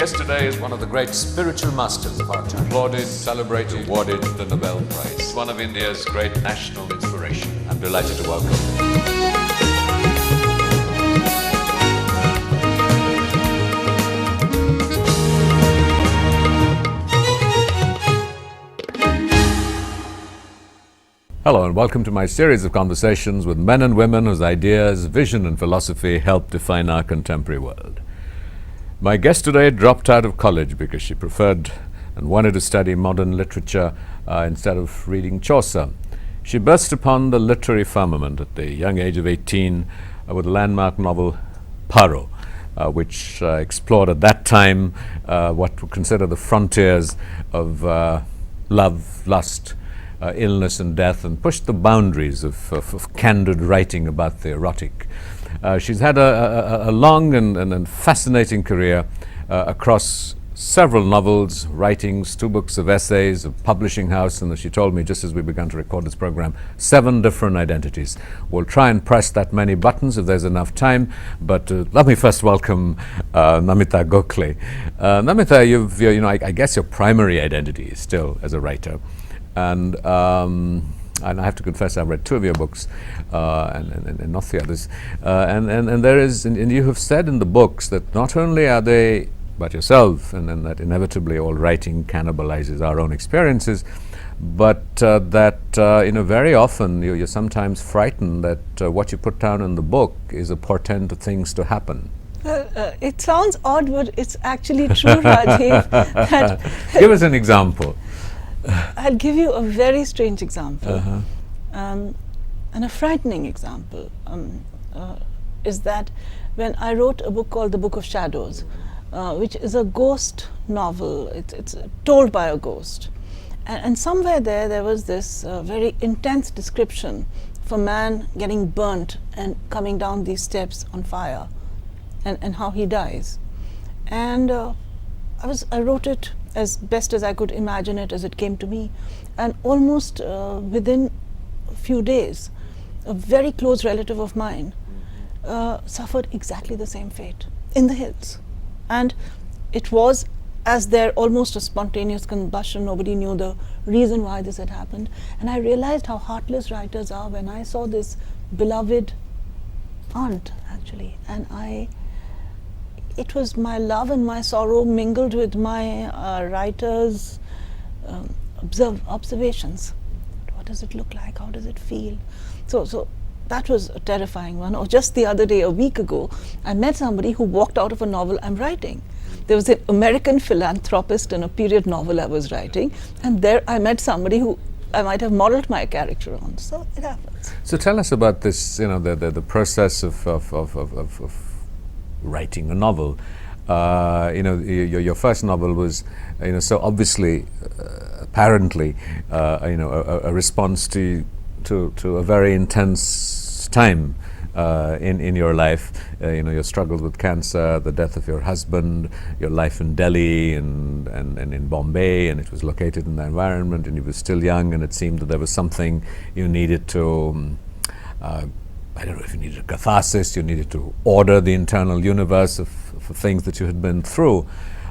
guest today is one of the great spiritual masters of our time. Applauded, celebrated, awarded the Nobel Prize. One of India's great national inspiration. I'm delighted to welcome him. Hello and welcome to my series of conversations with men and women whose ideas, vision and philosophy help define our contemporary world. My guest today dropped out of college because she preferred and wanted to study modern literature instead of reading Chaucer. She burst upon the literary firmament at the young age of 18 with the landmark novel Paro, which explored at that time what we consider the frontiers of love, lust, illness and death, and pushed the boundaries of candid writing about the erotic. She's had a long and fascinating career across several novels, writings, 2 books of essays, a publishing house, and as she told me just as we began to record this program, 7 different identities. We'll try and press that many buttons if there's enough time, but let me first welcome Namita Gokhale. Namita, I guess your primary identity is still as a writer. And I have to confess, I've read 2 of your books, and not the others. And there is, and you have said in the books that not only are they about yourself, and that inevitably all writing cannibalizes our own experiences, but that very often you're sometimes frightened that what you put down in the book is a portent of things to happen. It sounds odd, but it's actually true, Rajiv. Give us an example. I'll give you a very strange example, and a frightening example, is that when I wrote a book called The Book of Shadows, which is a ghost novel, it's told by a ghost, and somewhere there was this very intense description of a man getting burnt and coming down these steps on fire, and how he dies. And I wrote it as best as I could imagine it as it came to me, and almost within a few days, a very close relative of mine suffered exactly the same fate in the hills. And it was as there almost a spontaneous combustion. Nobody knew the reason why this had happened, and I realized how heartless writers are when I saw this beloved aunt actually, and it was my love and my sorrow mingled with my writer's observations. What does it look like? How does it feel? So that was a terrifying one. Or just the other day, a week ago, I met somebody who walked out of a novel I'm writing. There was an American philanthropist in a period novel I was writing, and there I met somebody who I might have modeled my character on. So it happens. So tell us about this, the process of writing a novel. Your first novel was, so obviously, apparently, a response to a very intense time in your life. Your struggles with cancer, the death of your husband, your life in Delhi and in Bombay, and it was located in the environment, and you were still young, and it seemed that there was something you needed to. I don't know if you needed a catharsis, you needed to order the internal universe of things that you had been through,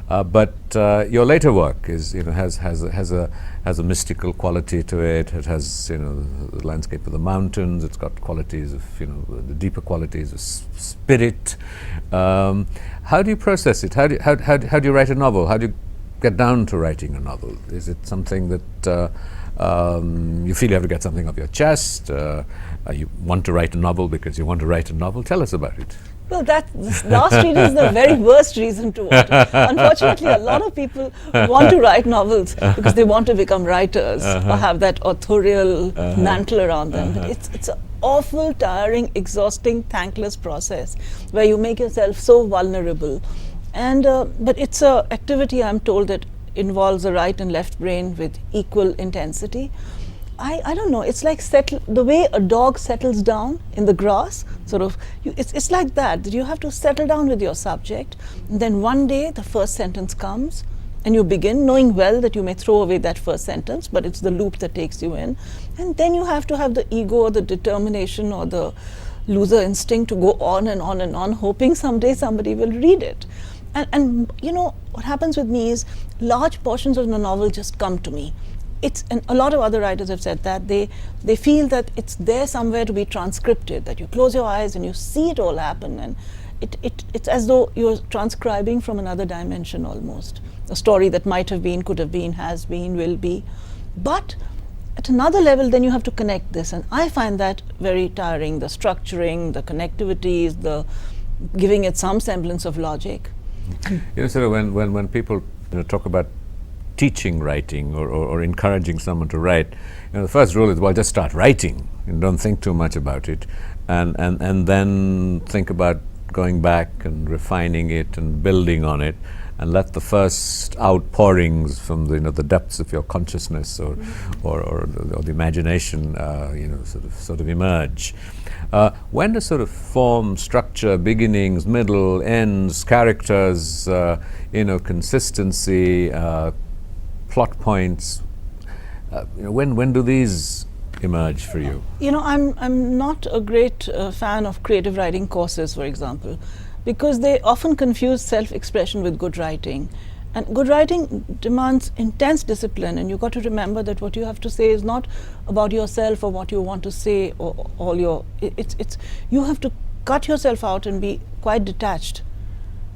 but your later work is, has a mystical quality to it. It has, the landscape of the mountains. It's got qualities of, the deeper qualities of spirit. How do you process it? How do you write a novel? How do you get down to writing a novel? Is it something that you feel you have to get something off your chest? You want to write a novel because you want to write a novel? Tell us about it. Well, this last reason is the very worst reason to want to. Unfortunately, a lot of people want to write novels because they want to become writers or have that authorial mantle around them. But it's an awful, tiring, exhausting, thankless process where you make yourself so vulnerable. And but it's an activity, I'm told, that involves a right and left brain with equal intensity. I don't know, it's like the way a dog settles down in the grass, sort of, it's like that you have to settle down with your subject, and then one day the first sentence comes, and you begin knowing well that you may throw away that first sentence, but it's the loop that takes you in, and then you have to have the ego or the determination or the loser instinct to go on and on and on, hoping someday somebody will read it. And you know, what happens with me is large portions of the novel just come to me. And a lot of other writers have said that they feel that it's there somewhere to be transcripted, that you close your eyes and you see it all happen, and it's as though you're transcribing from another dimension almost. A story that might have been, could have been, has been, will be. But at another level, then you have to connect this, and I find that very tiring, the structuring, the connectivities, the giving it some semblance of logic. You know, sort of when people talk about teaching writing or encouraging someone to write, the first rule is, well, just start writing and don't think too much about it, and then think about going back and refining it and building on it, and let the first outpourings from the depths of your consciousness or the imagination sort of emerge. When does sort of form, structure, beginnings, middle, ends, characters, consistency, plot points, when do these emerge for you? I'm not a great fan of creative writing courses, for example, because they often confuse self-expression with good writing. And good writing demands intense discipline, and you've got to remember that what you have to say is not about yourself or what you want to say, or all your. You have to cut yourself out and be quite detached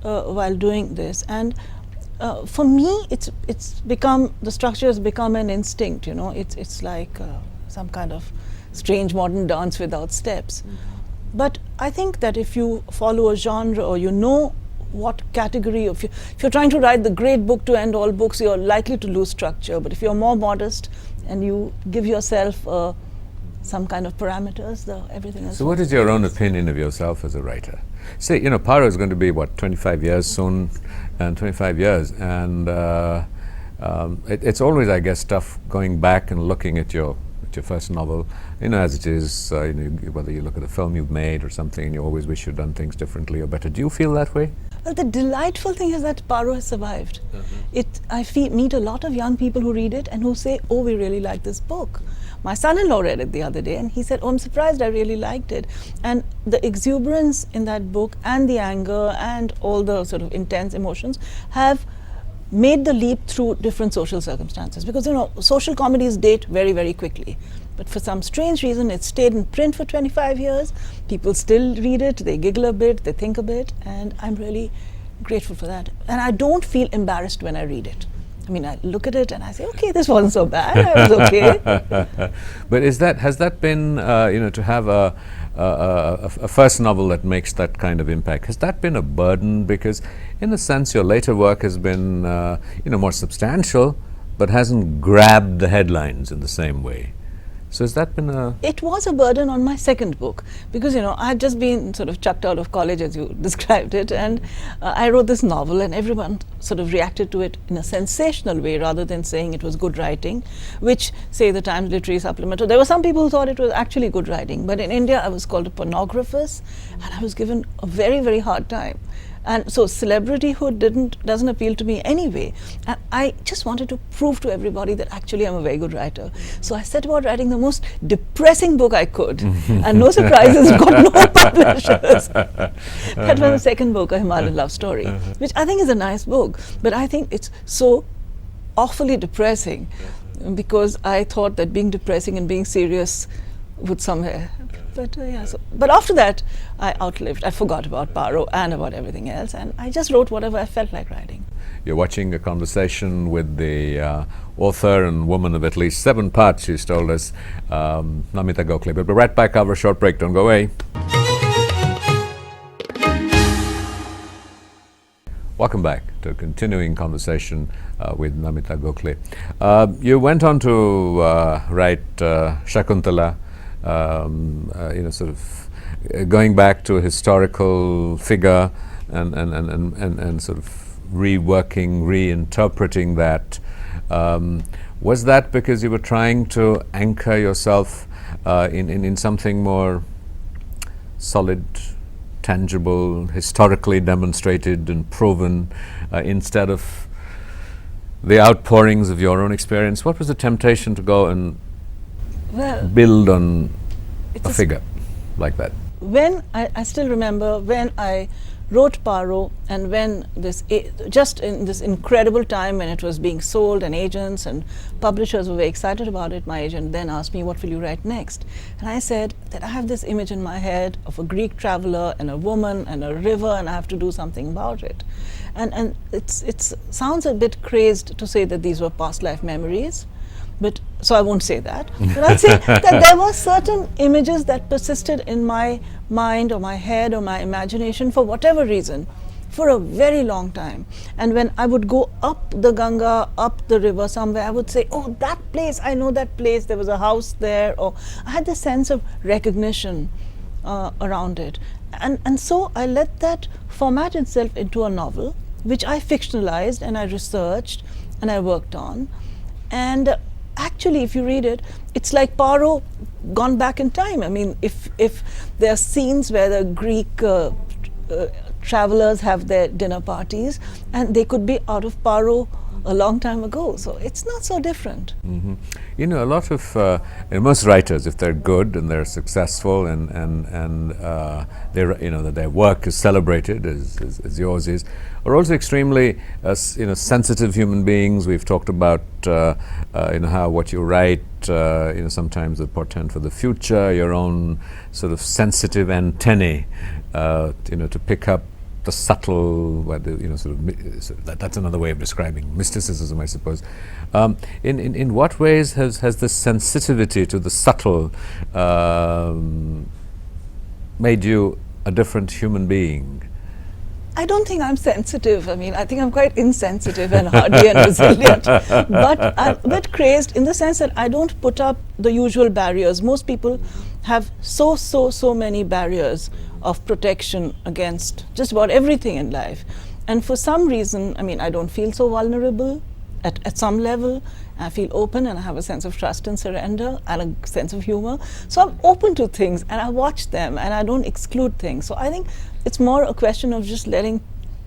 while doing this. And for me, it's become, the structure has become an instinct. It's like some kind of strange modern dance without steps. But I think that if you follow a genre, or what category of, if you're trying to write the great book to end all books, you're likely to lose structure. But if you're more modest and you give yourself some kind of parameters, everything else. So what is your own opinion of yourself as a writer? Say, Paro is going to be 25 years soon, and 25 years, and it's always, I guess, tough going back and looking at your first novel, as it is, whether you look at a film you've made or something, and you always wish you'd done things differently or better. Do you feel that way? Well, the delightful thing is that Paro has survived. I meet a lot of young people who read it and who say, oh, we really like this book. My son-in-law read it the other day and he said, oh, I'm surprised, I really liked it. And the exuberance in that book, and the anger, and all the sort of intense emotions have made the leap through different social circumstances, because social comedies date very, very quickly, but for some strange reason it stayed in print for 25 years. People still read it, they giggle a bit, they think a bit, and I'm really grateful for that. And I don't feel embarrassed when I read it. I mean, I look at it and I say, okay, this wasn't so bad, I was okay. But has that been, to have a first novel that makes that kind of impact, has that been a burden? Because in a sense your later work has been more substantial, but hasn't grabbed the headlines in the same way. So has that been a... It was a burden on my second book, because I'd just been sort of chucked out of college, as you described it, and I wrote this novel and everyone sort of reacted to it in a sensational way rather than saying it was good writing, which, say, the Times Literary Supplement, there were some people who thought it was actually good writing, but in India I was called a pornographus and I was given a very, very hard time. And so celebrityhood doesn't appeal to me anyway. And I just wanted to prove to everybody that actually I'm a very good writer. So I set about writing the most depressing book I could. And no surprises, got no publishers. That was the second book, A Himalayan Love Story, which I think is a nice book. But I think it's so awfully depressing, because I thought that being depressing and being serious would somewhere. But after that, I forgot about Paro and about everything else, and I just wrote whatever I felt like writing. You're watching a conversation with the author and woman of at least 7 parts, she's told us, Namita Gokhale. But we're right back after a short break. Don't go away. Welcome back to a continuing conversation with Namita Gokhale. You went on to write Shakuntala, sort of going back to a historical figure and sort of reworking, reinterpreting that. Was that because you were trying to anchor yourself in something more solid, tangible, historically demonstrated and proven, instead of the outpourings of your own experience? What was the temptation to go and build on a figure like that? When I still remember when I wrote Paro, and when just in this incredible time when it was being sold and agents and publishers were very excited about it, my agent then asked me, what will you write next? And I said that I have this image in my head of a Greek traveler and a woman and a river, and I have to do something about it. And it sounds a bit crazed to say that these were past life memories, but so I won't say that. But I'd say that there were certain images that persisted in my mind or my head or my imagination for whatever reason for a very long time. And when I would go up the Ganga, up the river somewhere, I would say, oh, that place, I know that place, there was a house there, or I had this sense of recognition around it. And so I let that format itself into a novel, which I fictionalized and I researched and I worked on. And actually, if you read it, it's like Paro gone back in time. I mean, if there are scenes where the Greek travelers have their dinner parties, and they could be out of Paro a long time ago. So it's not so different. Mm-hmm. You know, a lot of most writers, if they're good and they're successful and they're, you know, that their work is celebrated as yours is, are also extremely sensitive human beings. We've talked about how what you write sometimes would portend for the future, your own sort of sensitive antennae to pick up the subtle, that's another way of describing mysticism, I suppose. In what ways has this sensitivity to the subtle made you a different human being? I don't think I'm sensitive. I mean, I think I'm quite insensitive and hardy and resilient. But I'm a bit crazed in the sense that I don't put up the usual barriers. Most people have so many barriers of protection against just about everything in life. And for some reason, I mean, I don't feel so vulnerable at some level. I feel open and I have a sense of trust and surrender and a sense of humor. So I'm open to things and I watch them and I don't exclude things. So I think it's more a question of just letting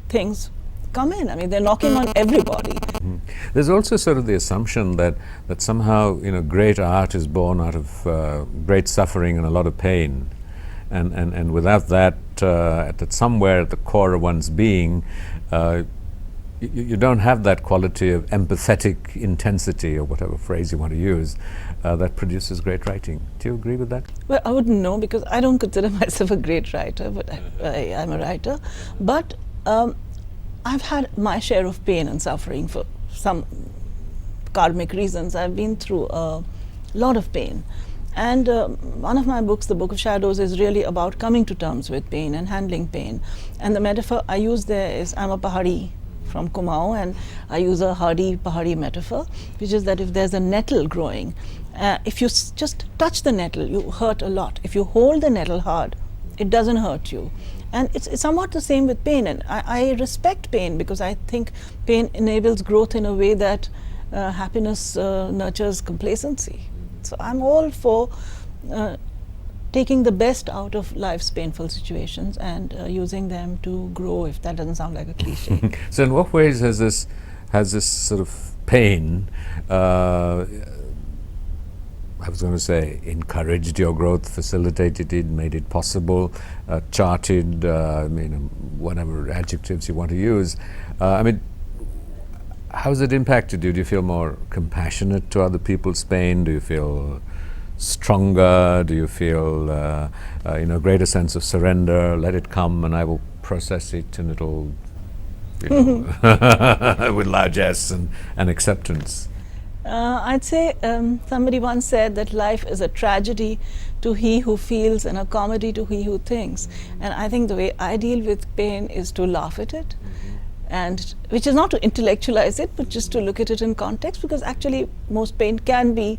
things come in. I mean, they're knocking on everybody. Mm-hmm. There's also sort of the assumption that somehow, great art is born out of great suffering and a lot of pain. And without that, somewhere at the core of one's being, you don't have that quality of empathetic intensity, or whatever phrase you want to use, that produces great writing. Do you agree with that? Well, I wouldn't know, because I don't consider myself a great writer, but I'm a writer. But I've had my share of pain and suffering for some karmic reasons. I've been through a lot of pain. And one of my books, The Book of Shadows, is really about coming to terms with pain and handling pain. And the metaphor I use there is, I'm a pahari from Kumaon, and I use a hardy pahari metaphor, which is that if there's a nettle growing, if you just touch the nettle, you hurt a lot. If you hold the nettle hard, it doesn't hurt you. And it's somewhat the same with pain. And I respect pain, because I think pain enables growth in a way that happiness nurtures complacency. So I'm all for taking the best out of life's painful situations and using them to grow, if that doesn't sound like a cliche. So in what ways has this sort of pain, I was going to say, encouraged your growth, facilitated it, made it possible, charted, whatever adjectives you want to use? How has it impacted you? Do you feel more compassionate to other people's pain? Do you feel stronger? Do you feel a greater sense of surrender? Let it come and I will process it, and it'll, with largesse and acceptance. I'd say somebody once said that life is a tragedy to he who feels and a comedy to he who thinks. And I think the way I deal with pain is to laugh at it. And which is not to intellectualize it, but just to look at it in context, because actually most pain can be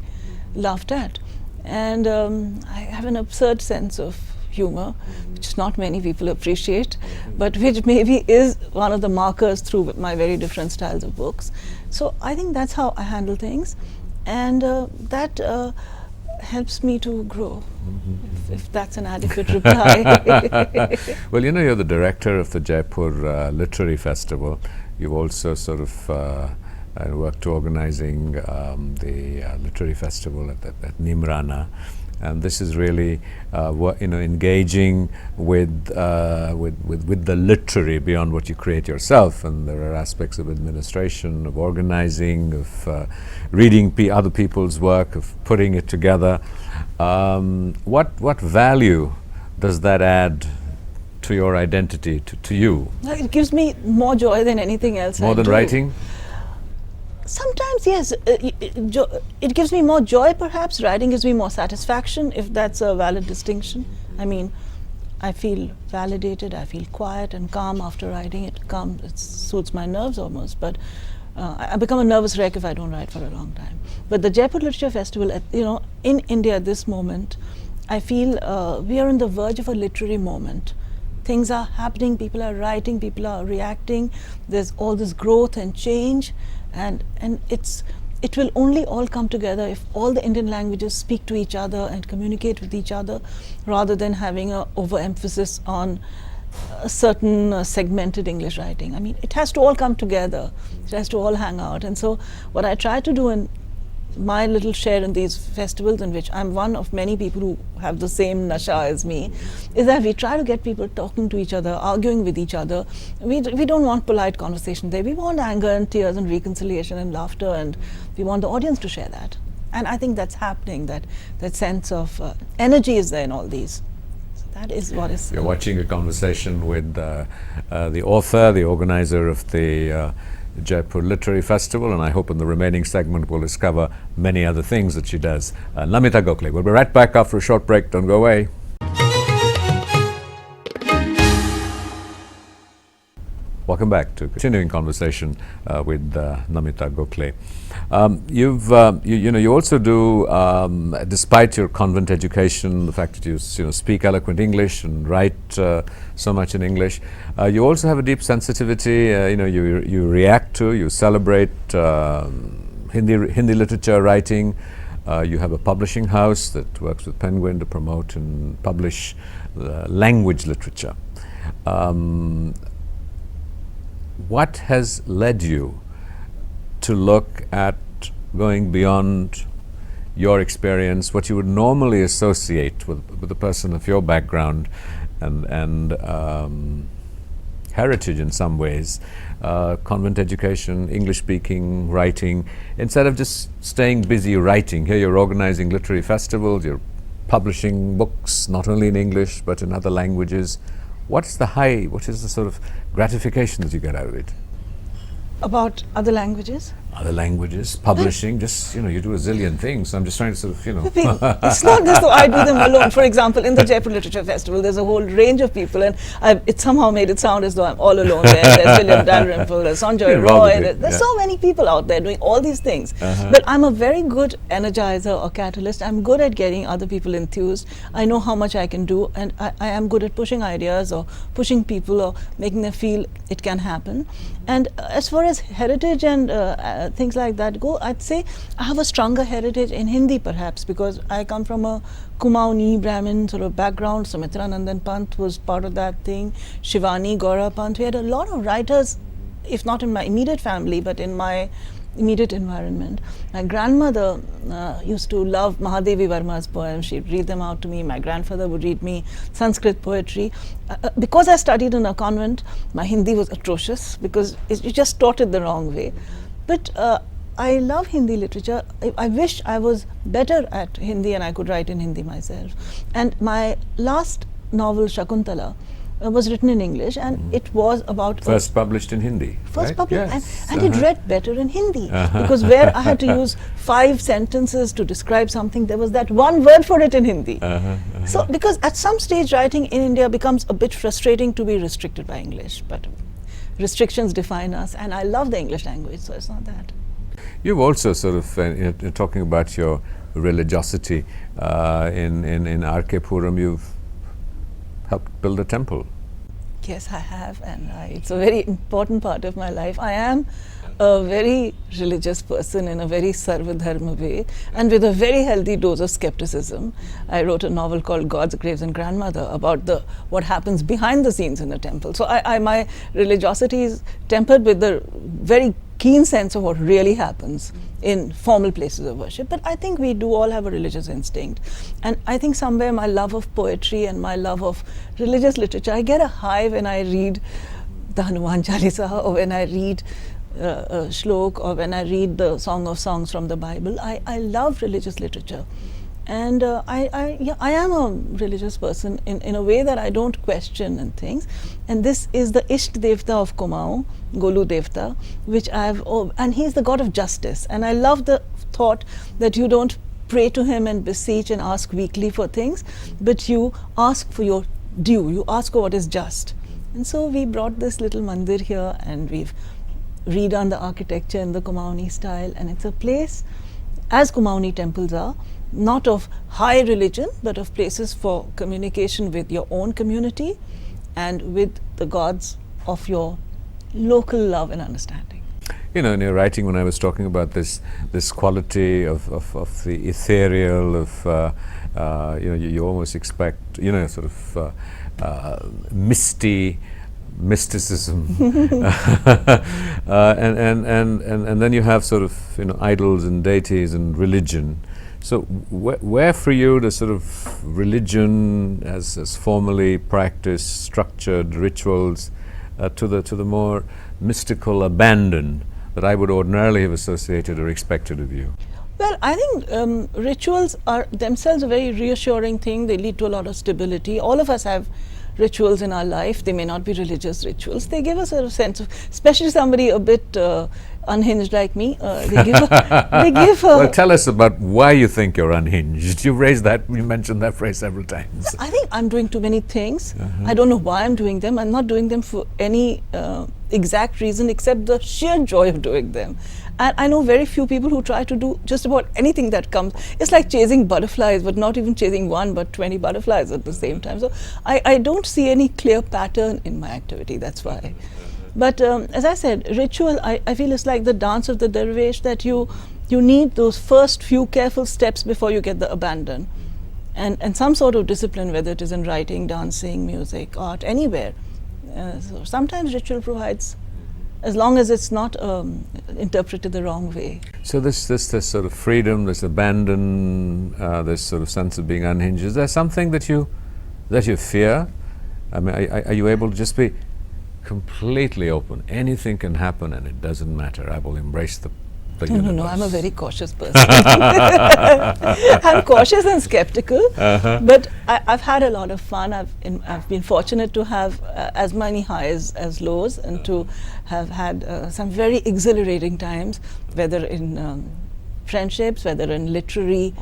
laughed at. And I have an absurd sense of humor, which not many people appreciate, but which maybe is one of the markers through my very different styles of books. So I think that's how I handle things, and that helps me to grow, if that's an adequate reply. Well, you're the director of the Jaipur Literary Festival. You've also sort of worked to organizing the literary festival at Nimrana. and this is really engaging with the literary beyond what you create yourself. And there are aspects of administration, of organizing, of reading other people's work, of putting it together. What value does that add to your identity, to you? It gives me more joy than anything else. More than writing? Sometimes, yes. It gives me more joy, perhaps. Writing gives me more satisfaction, if that's a valid distinction. I mean, I feel validated, I feel quiet and calm after writing. It suits my nerves almost, but I become a nervous wreck if I don't write for a long time. But the Jaipur Literature Festival, in India at this moment, I feel we are on the verge of a literary moment. Things are happening, people are writing, people are reacting. There's all this growth and change, and it will only all come together if all the Indian languages speak to each other and communicate with each other, rather than having an overemphasis on a certain segmented English writing. I mean, it has to all come together. It has to all hang out. And so what I try to do in my little share in these festivals, in which I'm one of many people who have the same nasha as me, is that we try to get people talking to each other, arguing with each other. We don't want polite conversation there. We want anger and tears and reconciliation and laughter, and we want the audience to share that. And I think that's happening, that sense of energy is there in all these. So that is what is... You're watching a conversation with the author, the organizer of the Jaipur Literary Festival, and I hope in the remaining segment we'll discover many other things that she does. Namita Gokhale. We'll be right back after a short break. Don't go away. Welcome back to continuing conversation with Namita Gokhale. You also do, despite your convent education, the fact that you speak eloquent English and write so much in English, you also have a deep sensitivity. You react to, you celebrate Hindi literature writing. You have a publishing house that works with Penguin to promote and publish language literature. What has led you to look at going beyond your experience, what you would normally associate with a person of your background and heritage in some ways, convent education, English speaking, writing, instead of just staying busy writing? Here you're organizing literary festivals, you're publishing books, not only in English, but in other languages. What is the sort of gratification that you get out of it? About other languages? Other languages, publishing, just, you do a zillion things. So I'm just trying to sort of, It's not as though I do them alone. For example, in the Jaipur Literature Festival, there's a whole range of people, and it somehow made it sound as though I'm all alone there. There's William Dalrymple, there's Sanjay Roy, there's so many people out there doing all these things. But I'm a very good energizer or catalyst. I'm good at getting other people enthused. I know how much I can do, and I am good at pushing ideas or pushing people or making them feel it can happen. And as far as heritage and things like that go, I'd say I have a stronger heritage in Hindi, perhaps because I come from a Kumauni Brahmin sort of background. Sumitra Nandan Pant was part of that thing. Shivani, Gaura Pant. We had a lot of writers, if not in my immediate family, but in my immediate environment. My grandmother used to love Mahadevi Varma's poems. She'd read them out to me. My grandfather would read me Sanskrit poetry. Because I studied in a convent, my Hindi was atrocious because you just taught it the wrong way. But I love Hindi literature. I wish I was better at Hindi and I could write in Hindi myself. And my last novel, Shakuntala, was written in English, and it was about... First published in Hindi. First right? published, Yes. and it read better in Hindi, because where I had to use 5 sentences to describe something, there was that one word for it in Hindi. So, because at some stage writing in India becomes a bit frustrating to be restricted by English, but restrictions define us, and I love the English language, so it's not that. You've also sort of, talking about your religiosity, in R.K. Puram, you've helped build a temple. Yes, I have, and it's a very important part of my life. I am a very religious person in a very Sarvadharma way, and with a very healthy dose of skepticism. I wrote a novel called God's Graves and Grandmother about what happens behind the scenes in a temple. So my religiosity is tempered with the very keen sense of what really happens in formal places of worship. But I think we do all have a religious instinct. And I think somewhere my love of poetry and my love of religious literature, I get a high when I read the Hanuman Chalisa, or when I read Shlok, or when I read the Song of Songs from the Bible. I love religious literature. And I am a religious person in a way that I don't question and things. And this is the Isht Devta of Kumaon, Golu Devta, which and he's the god of justice. And I love the thought that you don't pray to him and beseech and ask weekly for things, but you ask for your due, you ask for what is just. And so we brought this little mandir here, and we've redone the architecture in the Kumaoni style, and it's a place, as Kumaoni temples are, not of high religion, but of places for communication with your own community and with the gods of your local love and understanding. You know, in your writing, when I was talking about this quality of the ethereal, of you know, you almost expect, you know, sort of mysticism, and then you have sort of, you know, idols and deities and religion. So where for you the sort of religion as formally practiced, structured rituals to the more mystical abandon that I would ordinarily have associated or expected of you? Well, I think rituals are themselves a very reassuring thing. They lead to a lot of stability. All of us have rituals in our life. They may not be religious rituals. They give us a sense of, especially somebody a bit unhinged like me, they give well, tell us about why you think you're unhinged. You mentioned that phrase several times. I think I'm doing too many things. I don't know why I'm doing them. I'm not doing them for any exact reason except the sheer joy of doing them. And I know very few people who try to do just about anything that comes. It's like chasing butterflies, but not even chasing one, but 20 butterflies at the same time. So I don't see any clear pattern in my activity, that's why. But as I said, ritual, I feel is like the dance of the dervish, that you need those first few careful steps before you get the abandon. And some sort of discipline, whether it is in writing, dancing, music, art, anywhere. So sometimes ritual provides, as long as it's not interpreted the wrong way. So this sort of freedom, this abandon, this sort of sense of being unhinged, is there something that you fear? I mean, are you able to just be completely open? Anything can happen and it doesn't matter. I will embrace the universe. No, I'm a very cautious person. I'm cautious and skeptical, but I've had a lot of fun. I've been fortunate to have as many highs as lows, and to have had some very exhilarating times, whether in friendships, whether in literary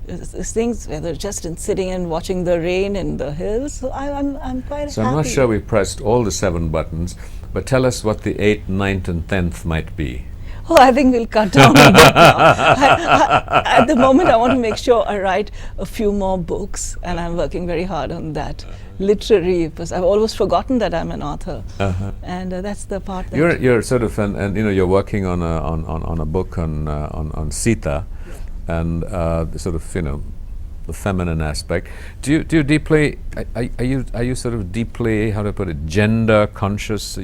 things, whether just in sitting and watching the rain in the hills. So I'm quite So happy. I'm not sure we pressed all the 7 buttons, but tell us what the 8th, 9th and 10th might be. Oh, I think we'll cut down on that now. At the moment, I want to make sure I write a few more books, and I'm working very hard on that. Literary, because I've always forgotten that I'm an author, and that's the part that you're sort of and you know, you're working on a book on Sita, and the sort of, you know, the feminine aspect. Do you deeply are you sort of deeply, how to put it, gender conscious?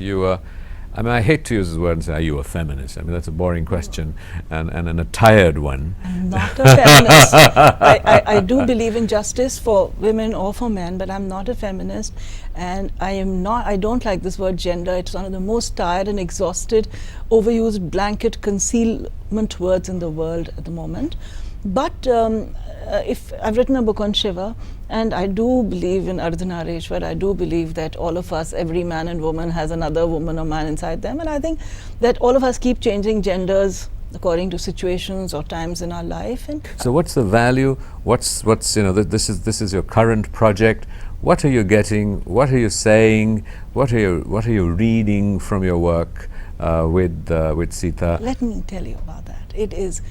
I mean, I hate to use this word and say, are you a feminist? I mean, that's a boring question and a tired one. I'm not a feminist. I do believe in justice for women or for men, but I'm not a feminist, and I don't like this word gender. It's one of the most tired and exhausted, overused blanket concealment words in the world at the moment. But if I've written a book on Shiva, and I do believe in Ardhanareshwar, I do believe that all of us, every man and woman, has another woman or man inside them, and I think that all of us keep changing genders according to situations or times in our life. And so what's the value? What's you know, this is your current project. What are you getting? What are you saying? What are you reading from your work with Sita? Let me tell you about that. It is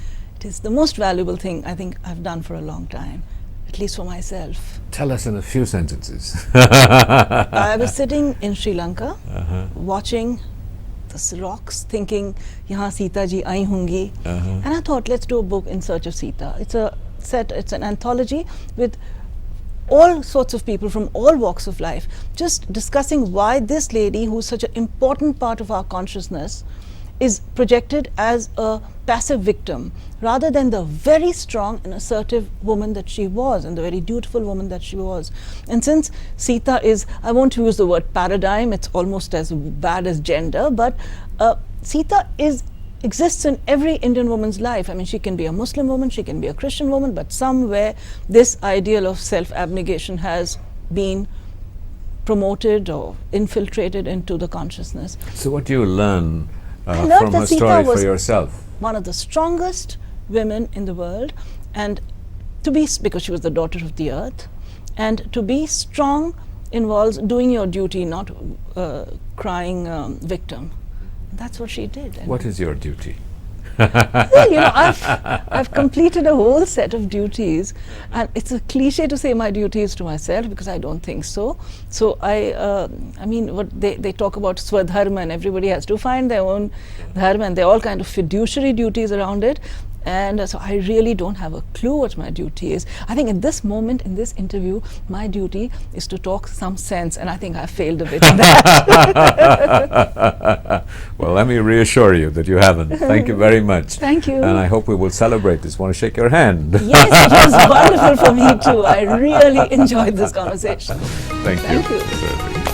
the most valuable thing I think I've done for a long time, at least for myself. Tell us in a few sentences. I was sitting in Sri Lanka, watching the rocks, thinking, "Yahan Sita ji aayi hongi," and I thought, let's do a book in search of Sita. It's an anthology with all sorts of people from all walks of life, just discussing why this lady, who's such an important part of our consciousness, is projected as a passive victim rather than the very strong and assertive woman that she was and the very dutiful woman that she was. And since Sita is, I won't use the word paradigm, it's almost as bad as gender, but Sita exists in every Indian woman's life. I mean, she can be a Muslim woman, she can be a Christian woman, but somewhere this ideal of self-abnegation has been promoted or infiltrated into the consciousness. So what do you learn I learned from that her Sita story was for yourself? one of the strongest women in the world, and to be, because she was the daughter of the earth, and to be strong involves doing your duty, not crying victim. That's what she did. And What is your duty? well, you know, I've completed a whole set of duties, and it's a cliche to say my duty is to myself, because I don't think so. So I mean, what they talk about swadharma, and everybody has to find their own dharma, and there are all kind of fiduciary duties around it. And so I really don't have a clue what my duty is. I think at this moment in this interview, my duty is to talk some sense, and I think I failed a bit in that. Well, let me reassure you that you haven't. Thank you very much. Thank you. And I hope we will celebrate this. Want to shake your hand? Yes, it was wonderful for me too. I really enjoyed this conversation. Thank you. Thank you.